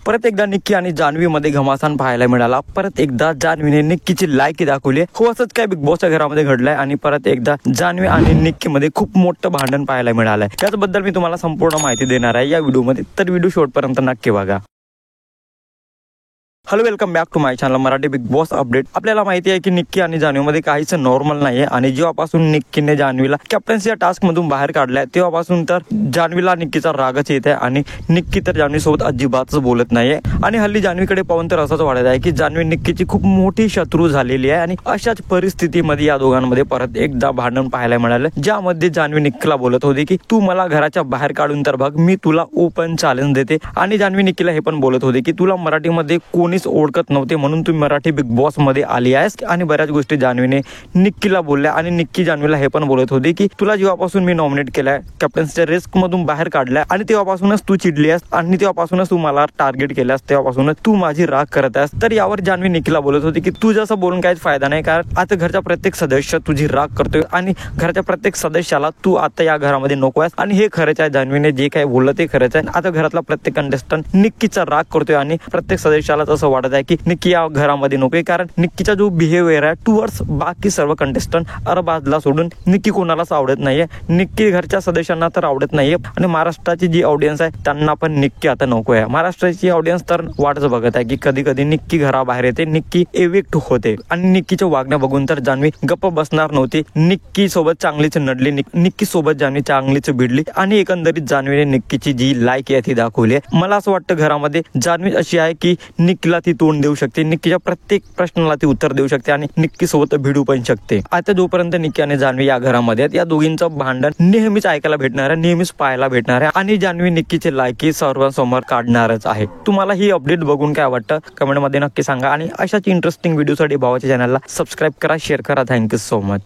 परत एकदा निक्की आणि जान्हवी मध्ये घमासान पाहायला मिळाला। परत एकदा जान्हवीने निक्कीची लायकी दाखवली। हो, असंच काय बिग बॉसच्या घरामध्ये घडलंय आणि परत एकदा जान्हवी आणि निक्की मध्ये खूप मोठं भांडण पाहायला मिळालंय। याबद्दल मी तुम्हाला संपूर्ण माहिती देणार आहे या व्हिडिओमध्ये, तर व्हिडिओ शेवटपर्यंत नक्की बघा। Hello, welcome back to my channel Marathi Bigg Boss update. आपल्याला माहिती आहे की निक्की आणि जान्हवीमध्ये काहीच नॉर्मल नाहीये आणि जेव्हापासून निक्कीने जान्हवीला कॅप्टन्सीच्या टास्क मधून बाहेर काढलाय तेव्हापासून तर जान्हवीला निक्कीचा रागच येत आहे आणि निक्की तर जान्हवी सोबत अजिबातच बोलत नाहीये। आणि हल्ली जान्हवीकडे पाहून तर असंच वाटत आहे की जान्हवी निक्कीची खूप मोठी शत्रू झालेली आहे आणि अशाच परिस्थितीमध्ये या दोघांमध्ये परत एकदा भांडण पाहायला मिळालं, ज्यामध्ये जान्हवी निक्कीला बोलत होती की तू मला घराच्या बाहेर काढून तर बघ, मी तुला ओपन चॅलेंज देते। आणि जान्हवी निक्कीला हे पण बोलत होती की तुला मराठीमध्ये कोणीच ओळखत नव्हते म्हणून तू मराठी बिग बॉस मध्ये आली आहेस। आणि बऱ्याच गोष्टी जान्हवीने निक्कीला बोलल्या आणि निक्की जान्हवीला हे पण बोलत होती की तुला जेव्हापासून मी नॉमिनेट केलाय, कॅप्टन्सीच्या रेस्क मधून बाहेर काढलाय आणि तेव्हापासूनच तू चिडली आहेस आणि तेव्हापासूनच तू मला टार्गेट केल्यास, तेव्हापासूनच तू माझी राग करत आहेस। तर यावर जान्हवी निक्कीला बोलत होती की तू जसं बोलून काहीच फायदा नाही, कारण आता घरचा प्रत्येक सदस्य तुझी राग करतोय आणि घरच्या प्रत्येक सदस्याला तू आता या घरामध्ये नको आहेस। आणि हे खरंच आहे, जान्हवीने जे काही बोललं ते खरंच आहे। आता घरातला प्रत्येक कंटेस्टंट निक्कीचा राग करतोय आणि प्रत्येक सदस्याला असं वाटत आहे की निक्की या घरामध्ये नकोय, कारण निक्कीचा जो बिहेवियर आहे टुवर्ड्स बाकी सर्व कंटेस्टंट अरबाजला सोडून निक्की कोणालाच आवडत नाहीये। निक्की घरच्या सदस्यांना तर आवडत नाहीये आणि महाराष्ट्राची जी ऑडियन्स आहे त्यांना पण निक्की आता नको आहे। महाराष्ट्राची ऑडियन्स तर वाटच बघत आहे की कधी कधी निक्की घराबाहेर येते, निक्की एविक्ट होते। आणि निक्कीचं वागणं बघून तर जान्हवी गप्प बसणार नव्हती। निक्की सोबत चांगलीच नडली, निक्की सोबत जान्हवी चांगलीच भिडली आणि एकंदरीत जान्हवीने निक्कीची जी लायकी आहे ती दाखवली आहे। मला असं वाटतं घरामध्ये जान्हवी अशी आहे की निक्कीला ती तोंड देऊ शकते, निक्कीच्या प्रत्येक प्रश्नाला ती उत्तर देऊ शकते आणि निक्की सोबत भिडू पण शकते। आता जोपर्यंत निक्की आणि जान्हवी या घरामध्ये आहेत, या दोघींचं भांडण नेहमीच ऐकायला भेटणार आहे, नेहमीच पाहायला भेटणार आहे आणि जान्हवी निक्कीची लायकी सर्वांसमोर काढणारच आहे। तुम्हाला ही अपडेट बघून काय वाटतं कमेंट मध्ये नक्की सांगा आणि अशाच इंटरेस्टिंग व्हिडिओसाठी भावाच्या चॅनलला सबस्क्राईब करा, शेअर करा। Thank you so much.